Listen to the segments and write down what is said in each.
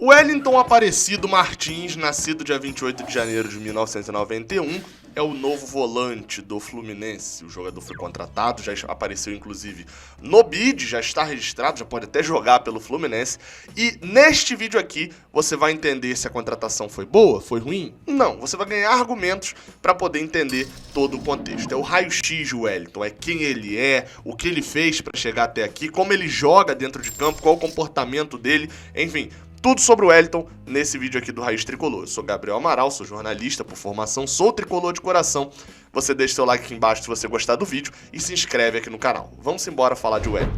Wellington Aparecido Martins, nascido dia 28 de janeiro de 1991, é o novo volante do Fluminense. O jogador foi contratado, já apareceu inclusive no bid, já está registrado, já pode até jogar pelo Fluminense. E neste vídeo aqui você vai entender se a contratação foi boa, foi ruim? Não, você vai ganhar argumentos para poder entender todo o contexto. É o raio-x do Wellington, é quem ele é, o que ele fez para chegar até aqui, como ele joga dentro de campo, qual o comportamento dele, enfim... Tudo sobre o Wellington nesse vídeo aqui do Raiz Tricolor. Eu sou Gabriel Amaral, sou jornalista por formação, sou tricolor de coração. Você deixa seu like aqui embaixo se você gostar do vídeo e se inscreve aqui no canal. Vamos embora falar de Wellington.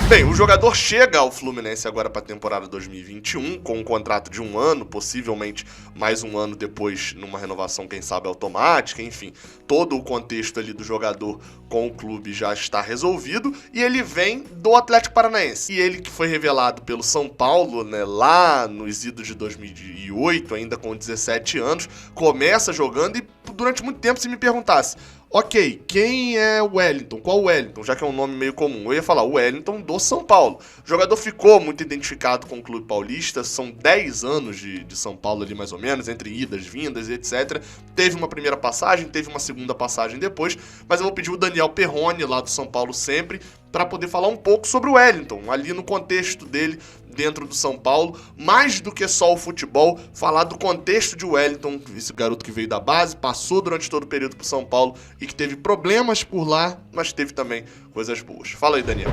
Bem, o jogador chega ao Fluminense agora para a temporada 2021 com um contrato de 1 ano, possivelmente mais 1 ano depois numa renovação, quem sabe, automática, enfim. Todo o contexto ali do jogador com o clube já está resolvido e ele vem do Atlético Paranaense. E ele que foi revelado pelo São Paulo, né, lá nos idos de 2008, ainda com 17 anos, começa jogando e durante muito tempo se me perguntasse: ok, quem é o Wellington? Qual o Wellington? Já que é um nome meio comum. Eu ia falar o Wellington do São Paulo. O jogador ficou muito identificado com o clube paulista. São 10 anos de São Paulo ali mais ou menos, entre idas, vindas e etc. Teve uma primeira passagem, teve uma segunda passagem depois. Mas eu vou pedir o Daniel Perrone, lá do São Paulo sempre, para poder falar um pouco sobre o Wellington, ali no contexto dele dentro do São Paulo, mais do que só o futebol, falar do contexto de Wellington, esse garoto que veio da base, passou durante todo o período pro São Paulo e que teve problemas por lá, mas teve também coisas boas. Fala aí, Daniel.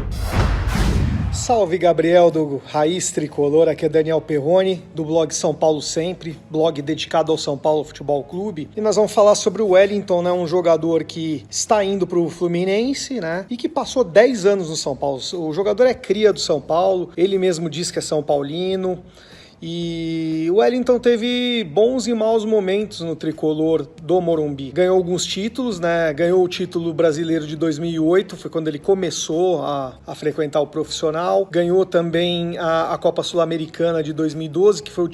Salve, Gabriel do Raiz Tricolor, aqui é Daniel Perrone, do blog São Paulo Sempre, blog dedicado ao São Paulo Futebol Clube. E nós vamos falar sobre o Wellington, né, um jogador que está indo para o Fluminense, né, e que passou 10 anos no São Paulo. O jogador é cria do São Paulo, ele mesmo diz que é São Paulino. E o Wellington teve bons e maus momentos no tricolor do Morumbi. Ganhou alguns títulos, né? Ganhou o título brasileiro de 2008, foi quando ele começou a frequentar o profissional. Ganhou também a Copa Sul-Americana de 2012, que foi o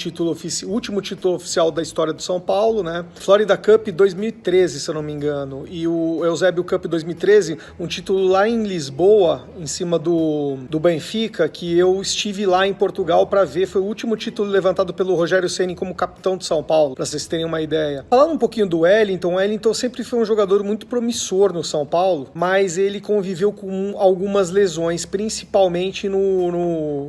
último título oficial da história do São Paulo, né? Florida Cup 2013, se eu não me engano. E o Eusébio Cup 2013, um título lá em Lisboa, em cima do Benfica, que eu estive lá em Portugal para ver. Foi o último título levantado pelo Rogério Ceni como capitão de São Paulo, para vocês terem uma ideia. Falando um pouquinho do Wellington, o Wellington sempre foi um jogador muito promissor no São Paulo, mas ele conviveu com algumas lesões, principalmente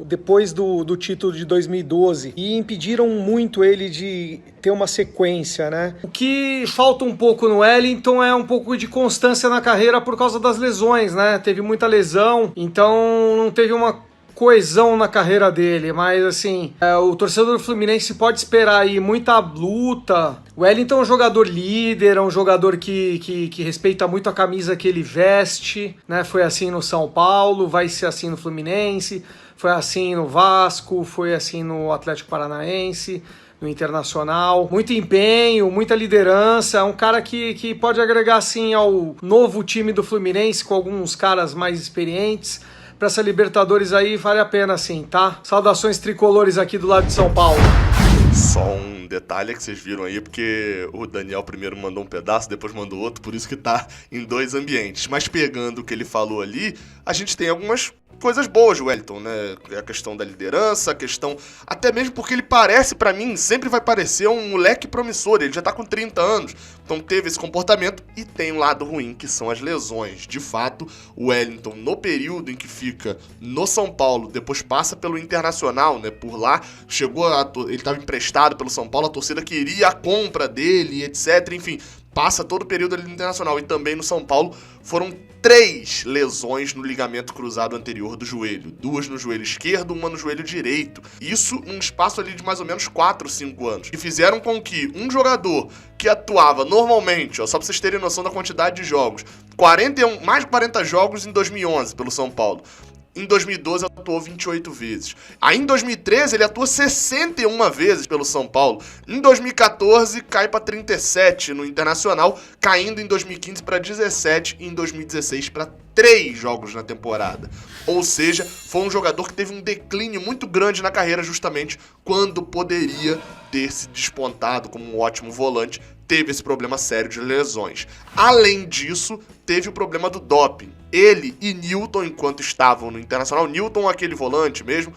depois do título de 2012, e impediram muito ele de ter uma sequência, né? O que falta um pouco no Wellington é um pouco de constância na carreira por causa das lesões, né? Teve muita lesão, então não teve uma coesão na carreira dele, mas assim, o torcedor do Fluminense pode esperar aí muita luta. O Wellington é um jogador líder, é um jogador que respeita muito a camisa que ele veste, né? Foi assim no São Paulo, vai ser assim no Fluminense, foi assim no Vasco, foi assim no Atlético Paranaense, no Internacional. Muito empenho, muita liderança, é um cara que pode agregar assim ao novo time do Fluminense com alguns caras mais experientes. Para essa Libertadores aí vale a pena sim, tá? Saudações tricolores aqui do lado de São Paulo. Só um detalhe que vocês viram aí, porque o Daniel primeiro mandou um pedaço, depois mandou outro, por isso que tá em 2 ambientes. Mas pegando o que ele falou ali, a gente tem algumas coisas boas, Wellington, né? A questão da liderança, a questão... Até mesmo porque ele parece, pra mim, sempre vai parecer um moleque promissor. Ele já tá com 30 anos, então teve esse comportamento. E tem um lado ruim, que são as lesões. De fato, o Wellington, no período em que fica no São Paulo, depois passa pelo Internacional, né? Por lá, ele estava emprestado pelo São Paulo, a torcida queria a compra dele, etc. Enfim, passa todo o período ali no Internacional e também no São Paulo. Foram 3 lesões no ligamento cruzado anterior do joelho. 2 no joelho esquerdo, 1 no joelho direito. Isso num espaço ali de mais ou menos 4, 5 anos. E fizeram com que um jogador que atuava normalmente, só pra vocês terem noção da quantidade de jogos, mais de 40 jogos em 2011 pelo São Paulo. Em 2012 atuou 28 vezes. Aí em 2013 ele atua 61 vezes pelo São Paulo. Em 2014 cai para 37 no Internacional, caindo em 2015 para 17 e em 2016 para 3 jogos na temporada. Ou seja, foi um jogador que teve um declínio muito grande na carreira justamente quando poderia ter se despontado como um ótimo volante. Teve esse problema sério de lesões. Além disso, teve o problema do doping. Ele e Newton, enquanto estavam no Internacional, Newton, aquele volante mesmo,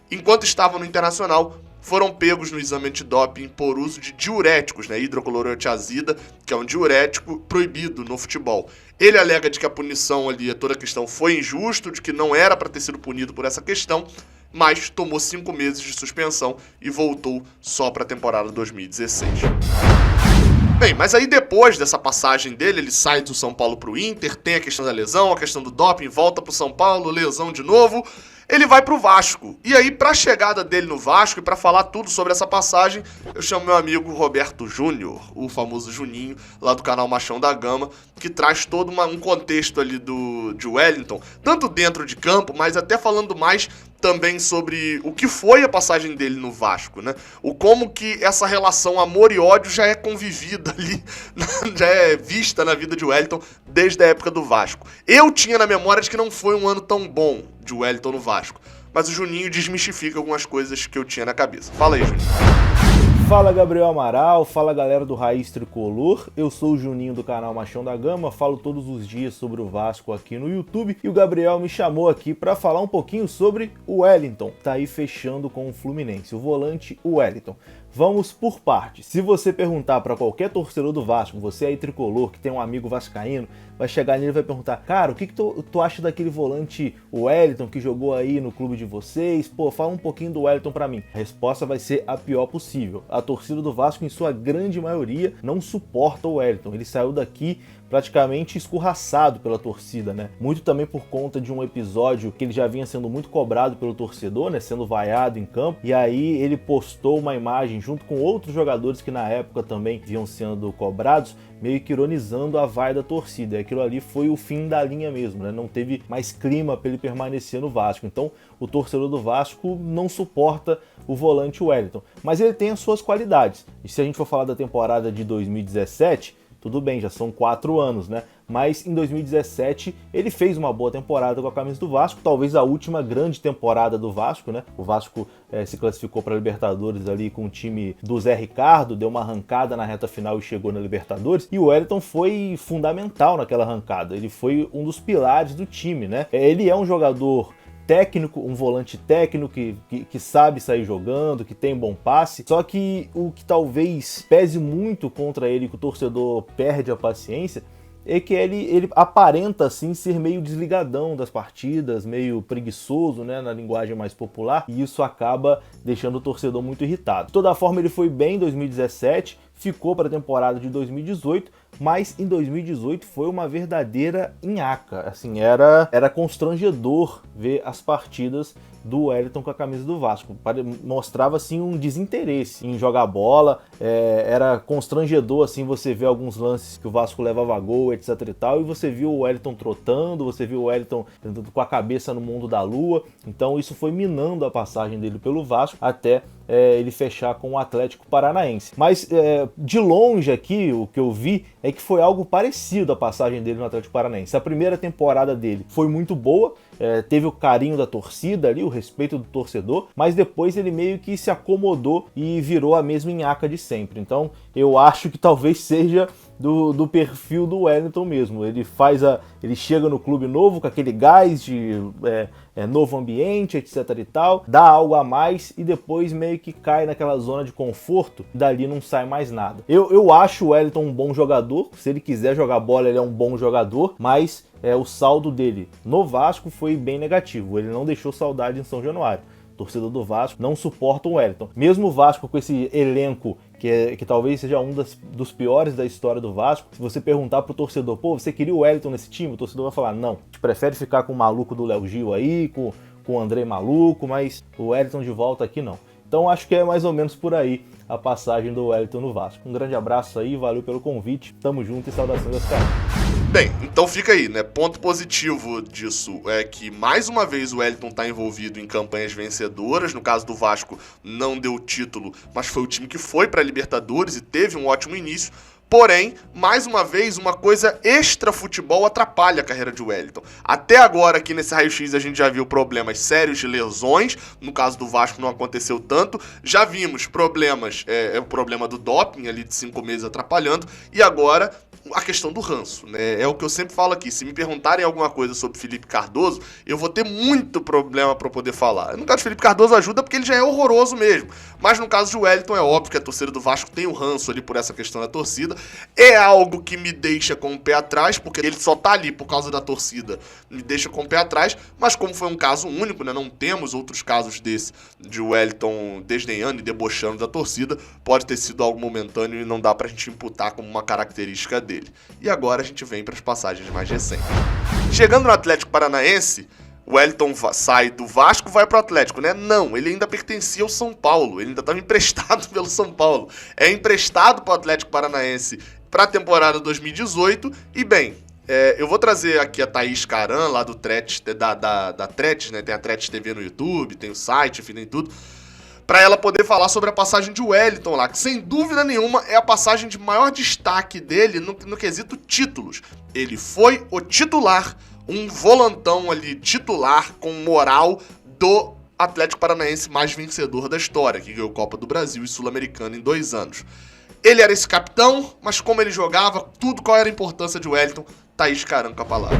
enquanto estavam no Internacional, foram pegos no exame antidoping por uso de diuréticos, né, hidroclorotiazida, que é um diurético proibido no futebol. Ele alega de que a punição ali, toda a questão foi injusto, de que não era para ter sido punido por essa questão, mas tomou 5 meses de suspensão e voltou só para a temporada 2016. Bem, mas aí depois dessa passagem dele, ele sai do São Paulo pro Inter, tem a questão da lesão, a questão do doping, volta pro São Paulo, lesão de novo, ele vai pro Vasco. E aí, pra chegada dele no Vasco e pra falar tudo sobre essa passagem, eu chamo meu amigo Roberto Júnior, o famoso Juninho, lá do canal Machão da Gama, que traz todo um contexto ali de Wellington, tanto dentro de campo, mas até falando mais também sobre o que foi a passagem dele no Vasco, né? O como que essa relação amor e ódio já é convivida ali, já é vista na vida de Wellington desde a época do Vasco. Eu tinha na memória de que não foi um ano tão bom de Wellington no Vasco, mas o Juninho desmistifica algumas coisas que eu tinha na cabeça. Fala aí, Juninho. Fala Gabriel Amaral, fala galera do Raiz Tricolor, eu sou o Juninho do canal Machão da Gama, falo todos os dias sobre o Vasco aqui no YouTube e o Gabriel me chamou aqui para falar um pouquinho sobre o Wellington, tá aí fechando com o Fluminense, o volante Wellington. Vamos por partes. Se você perguntar para qualquer torcedor do Vasco, você aí tricolor, que tem um amigo vascaíno, vai chegar nele e vai perguntar: cara, o que tu acha daquele volante Wellington que jogou aí no clube de vocês? Pô, fala um pouquinho do Wellington para mim. A resposta vai ser a pior possível. A torcida do Vasco, em sua grande maioria, não suporta o Wellington. Ele saiu daqui praticamente escorraçado pela torcida, né? Muito também por conta de um episódio que ele já vinha sendo muito cobrado pelo torcedor, né? Sendo vaiado em campo. E aí ele postou uma imagem junto com outros jogadores que na época também vinham sendo cobrados, meio que ironizando a vaia da torcida. E aquilo ali foi o fim da linha mesmo, né? Não teve mais clima para ele permanecer no Vasco. Então o torcedor do Vasco não suporta o volante Wellington. Mas ele tem as suas qualidades. E se a gente for falar da temporada de 2017... tudo bem, já são 4 anos, né? Mas em 2017 ele fez uma boa temporada com a camisa do Vasco, talvez a última grande temporada do Vasco, né? O Vasco se classificou para a Libertadores ali com o time do Zé Ricardo, deu uma arrancada na reta final e chegou na Libertadores. E o Wellington foi fundamental naquela arrancada, ele foi um dos pilares do time, né? Ele é um jogador técnico, um volante técnico que sabe sair jogando, que tem bom passe, só que o que talvez pese muito contra ele, que o torcedor perde a paciência, é que ele aparenta assim ser meio desligadão das partidas, meio preguiçoso, né, na linguagem mais popular, e isso acaba deixando o torcedor muito irritado. De toda forma, ele foi bem em 2017, ficou para a temporada de 2018, mas em 2018 foi uma verdadeira nhaca. Assim, era constrangedor ver as partidas do Wellington com a camisa do Vasco. Mostrava assim um desinteresse em jogar bola, era constrangedor assim você ver alguns lances que o Vasco levava gol, etc e tal, e você viu o Wellington trotando, você viu o Wellington com a cabeça no mundo da lua. Então isso foi minando a passagem dele pelo Vasco até ele fechar com o Atlético Paranaense. Mas de longe aqui, o que eu vi é que foi algo parecido a passagem dele no Atlético Paranaense. A primeira temporada dele foi muito boa, teve o carinho da torcida ali, o respeito do torcedor, mas depois ele meio que se acomodou e virou a mesma nhaca de sempre. Então eu acho que talvez seja do perfil do Wellington mesmo. Ele chega no clube novo com aquele gás de novo ambiente, etc e tal, dá algo a mais e depois meio que cai naquela zona de conforto, dali não sai mais nada. Eu acho o Wellington um bom jogador, se ele quiser jogar bola ele é um bom jogador, mas o saldo dele no Vasco foi bem negativo, ele não deixou saudade em São Januário. O torcedor do Vasco não suporta o Wellington. Mesmo o Vasco com esse elenco que talvez seja um dos piores da história do Vasco, se você perguntar pro torcedor, pô, você queria o Wellington nesse time? O torcedor vai falar, não, a gente prefere ficar com o maluco do Léo Gil aí, com o André Maluco, mas o Wellington de volta aqui não. Então acho que é mais ou menos por aí a passagem do Wellington no Vasco. Um grande abraço aí, valeu pelo convite, tamo junto e saudações aos caras. Bem, então fica aí, né? Ponto positivo disso é que, mais uma vez, o Wellington tá envolvido em campanhas vencedoras. No caso do Vasco, não deu título, mas foi o time que foi pra Libertadores e teve um ótimo início. Porém, mais uma vez, uma coisa extra-futebol atrapalha a carreira de Wellington. Até agora, aqui nesse raio-x, a gente já viu problemas sérios de lesões. No caso do Vasco, não aconteceu tanto. Já vimos problemas, o problema do doping ali de 5 meses atrapalhando. E agora, a questão do ranço, né? É o que eu sempre falo aqui. Se me perguntarem alguma coisa sobre Felipe Cardoso, eu vou ter muito problema para poder falar. No caso de Felipe Cardoso ajuda porque ele já é horroroso mesmo. Mas no caso de Wellington, é óbvio que a torcida do Vasco tem um ranço ali por essa questão da torcida. É algo que me deixa com o pé atrás, porque ele só tá ali por causa da torcida, me deixa com o pé atrás, mas como foi um caso único, né, não temos outros casos desse, de Wellington desdenhando e debochando da torcida, pode ter sido algo momentâneo e não dá pra gente imputar como uma característica dele. E agora a gente vem para as passagens mais recentes. Chegando no Atlético Paranaense, o Wellington sai do Vasco e vai pro Atlético, né? Não, ele ainda pertencia ao São Paulo, ele ainda estava emprestado pelo São Paulo. É emprestado pro Atlético Paranaense para a temporada 2018 e, bem, eu vou trazer aqui a Thaís Caran, lá do Tretes, da Tretes, né? Tem a Tretes TV no YouTube, tem o site, enfim, tem tudo, para ela poder falar sobre a passagem de Wellington lá, que sem dúvida nenhuma é a passagem de maior destaque dele no quesito títulos. Ele foi o titular, um volantão ali titular com moral do Atlético Paranaense mais vencedor da história, que ganhou Copa do Brasil e Sul-Americana em 2 anos. Ele era esse capitão, mas como ele jogava, qual era a importância de Wellington, Thaís Caran com a palavra.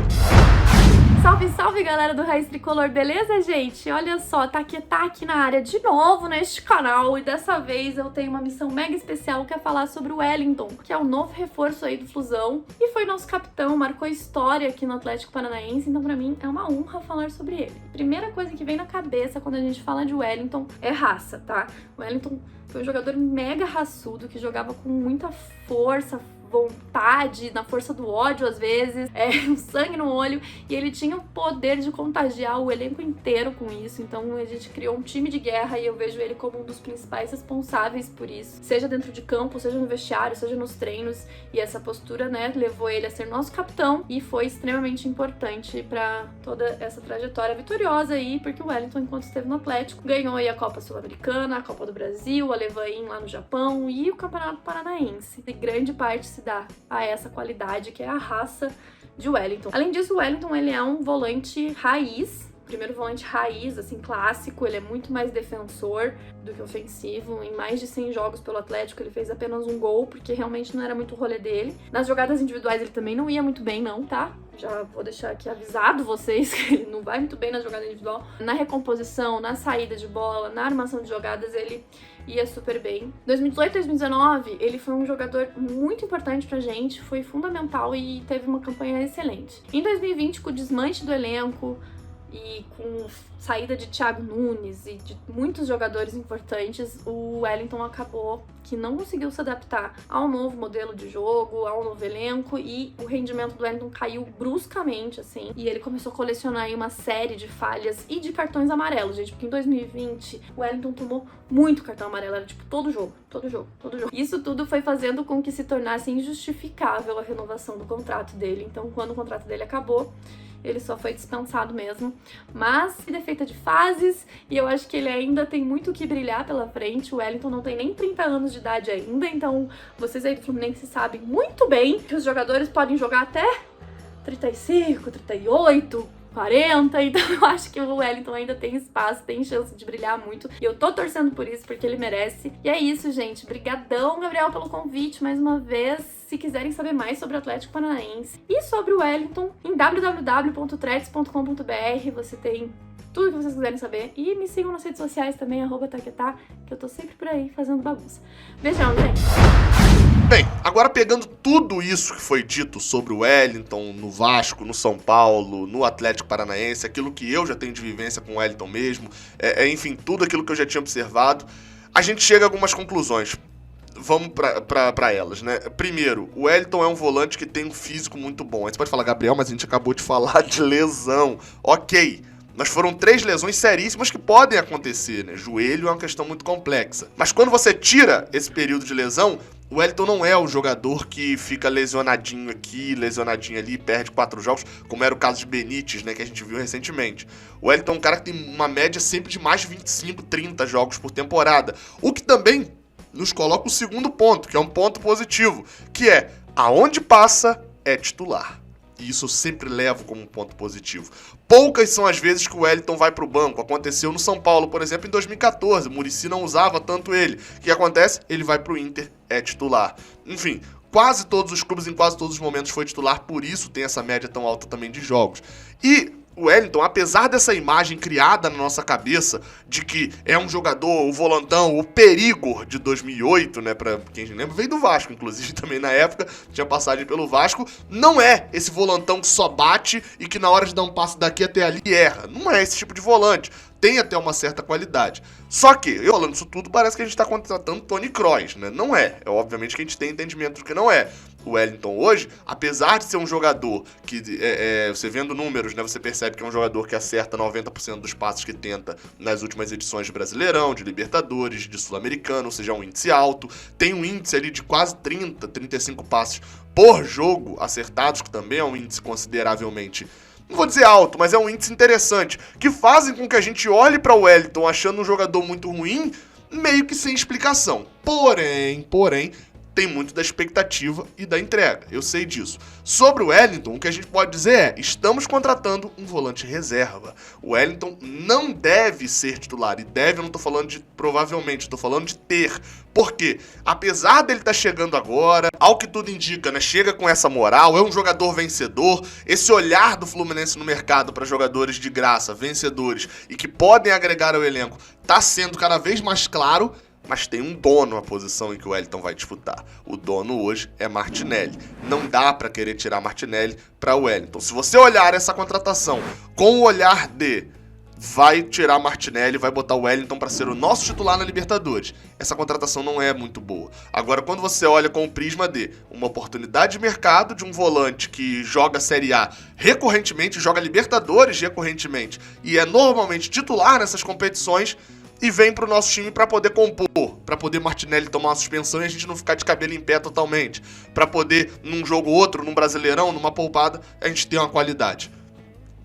Salve, salve, galera do Raiz Tricolor, beleza, gente? Olha só, Taquetá aqui na área de novo neste canal, e dessa vez eu tenho uma missão mega especial que é falar sobre o Wellington, que é o novo reforço aí do Flusão, e foi nosso capitão, marcou história aqui no Atlético Paranaense, então pra mim é uma honra falar sobre ele. Primeira coisa que vem na cabeça quando a gente fala de Wellington é raça, tá? O Wellington foi um jogador mega raçudo, que jogava com muita força, vontade, na força do ódio às vezes, um sangue no olho, e ele tinha o poder de contagiar o elenco inteiro com isso. Então a gente criou um time de guerra e eu vejo ele como um dos principais responsáveis por isso, seja dentro de campo, seja no vestiário, seja nos treinos, e essa postura, né, levou ele a ser nosso capitão e foi extremamente importante para toda essa trajetória vitoriosa aí, porque o Wellington, enquanto esteve no Atlético, ganhou aí a Copa Sul-Americana, a Copa do Brasil, a Levain lá no Japão e o Campeonato Paranaense. E grande parte se dá a essa qualidade que é a raça de Wellington. Além disso, o Wellington, ele é um volante raiz, primeiro volante raiz, assim, clássico. Ele é muito mais defensor do que ofensivo. Em mais de 100 jogos pelo Atlético, ele fez apenas um gol, porque realmente não era muito o rolê dele. Nas jogadas individuais, ele também não ia muito bem, não, tá? Já vou deixar aqui avisado vocês que ele não vai muito bem na jogada individual. Na recomposição, na saída de bola, na armação de jogadas, ele ia super bem. 2018 e 2019, ele foi um jogador muito importante pra gente, foi fundamental e teve uma campanha excelente. Em 2020, com o desmanche do elenco e com saída de Thiago Nunes e de muitos jogadores importantes, o Wellington acabou que não conseguiu se adaptar ao novo modelo de jogo, ao novo elenco, e o rendimento do Wellington caiu bruscamente, assim, e ele começou a colecionar aí uma série de falhas e de cartões amarelos, gente, porque em 2020 o Wellington tomou muito cartão amarelo, era tipo todo jogo. Isso tudo foi fazendo com que se tornasse injustificável a renovação do contrato dele. Então, quando o contrato dele acabou, ele só foi dispensado mesmo. Mas ele é feita de fases e eu acho que ele ainda tem muito o que brilhar pela frente. O Wellington não tem nem 30 anos de idade ainda, então vocês aí do Fluminense sabem muito bem que os jogadores podem jogar até 35, 38, 40, então eu acho que o Wellington ainda tem espaço, tem chance de brilhar muito, e eu tô torcendo por isso, porque ele merece. E é isso, gente, brigadão, Gabriel, pelo convite, mais uma vez. Se quiserem saber mais sobre o Atlético Paranaense e sobre o Wellington, em www.tretes.com.br você tem tudo que vocês quiserem saber, e me sigam nas redes sociais também, @taquetá, que eu tô sempre por aí fazendo bagunça. Beijão, gente! Bem, agora pegando tudo isso que foi dito sobre o Wellington no Vasco, no São Paulo, no Atlético Paranaense, aquilo que eu já tenho de vivência com o Wellington mesmo, enfim, tudo aquilo que eu já tinha observado, a gente chega a algumas conclusões. Vamos pra elas, né? Primeiro, o Wellington é um volante que tem um físico muito bom. Aí você pode falar, Gabriel, mas a gente acabou de falar de lesão. Ok, mas foram 3 lesões seríssimas que podem acontecer, né? Joelho é uma questão muito complexa. Mas quando você tira esse período de lesão, o Wellington não é o jogador que fica lesionadinho aqui, lesionadinho ali, perde 4 jogos, como era o caso de Benítez, né, que a gente viu recentemente. O Wellington é um cara que tem uma média sempre de mais de 25, 30 jogos por temporada, o que também nos coloca o segundo ponto, que é um ponto positivo, que é, aonde passa, é titular. E isso eu sempre levo como um ponto positivo. Poucas são as vezes que o Wellington vai pro banco. Aconteceu no São Paulo, por exemplo, em 2014. O Muricy não usava tanto ele. O que acontece? Ele vai pro Inter, é titular. Enfim, quase todos os clubes, em quase todos os momentos, foi titular. Por isso tem essa média tão alta também de jogos. E o Wellington, apesar dessa imagem criada na nossa cabeça de que é um jogador, o volantão, o perigo de 2008, né, pra quem lembra, veio do Vasco, inclusive também na época, tinha passagem pelo Vasco, não é esse volantão que só bate e que na hora de dar um passe daqui até ali erra. Não é esse tipo de volante. Tem até uma certa qualidade. Só que, eu falando isso tudo, parece que a gente tá contratando Toni Kroos, né? Não é. É obviamente que a gente tem entendimento do que não é. O Wellington hoje, apesar de ser um jogador que, você vendo números, né, você percebe que é um jogador que acerta 90% dos passes que tenta nas últimas edições de Brasileirão, de Libertadores, de Sul-Americano, ou seja, um índice alto. Tem um índice ali de quase 30, 35 passes por jogo acertados, que também é um índice consideravelmente, não vou dizer alto, mas é um índice interessante, que fazem com que a gente olhe para o Wellington achando um jogador muito ruim, meio que sem explicação. Porém, tem muito da expectativa e da entrega, eu sei disso. Sobre o Wellington, o que a gente pode dizer é, estamos contratando um volante reserva. O Wellington não deve ser titular, e deve, eu não tô falando de provavelmente, tô falando de ter. Porque, apesar dele estar chegando agora, ao que tudo indica, né, chega com essa moral, é um jogador vencedor, esse olhar do Fluminense no mercado para jogadores de graça, vencedores, e que podem agregar ao elenco, tá sendo cada vez mais claro. Mas tem um dono na posição em que o Wellington vai disputar. O dono hoje é Martinelli. Não dá pra querer tirar Martinelli pra Wellington. Se você olhar essa contratação com o olhar de vai tirar Martinelli, vai botar o Wellington pra ser o nosso titular na Libertadores, essa contratação não é muito boa. Agora, quando você olha com o prisma de uma oportunidade de mercado de um volante que joga Série A recorrentemente, joga Libertadores recorrentemente e é normalmente titular nessas competições, e vem pro nosso time pra poder compor, pra poder Martinelli tomar uma suspensão e a gente não ficar de cabelo em pé totalmente, pra poder, num jogo ou outro, num Brasileirão, numa poupada, a gente ter uma qualidade.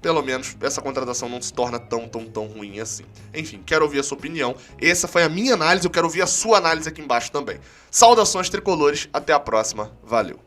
Pelo menos essa contratação não se torna tão ruim assim. Enfim, quero ouvir a sua opinião. Essa foi a minha análise, eu quero ouvir a sua análise aqui embaixo também. Saudações tricolores, até a próxima, valeu!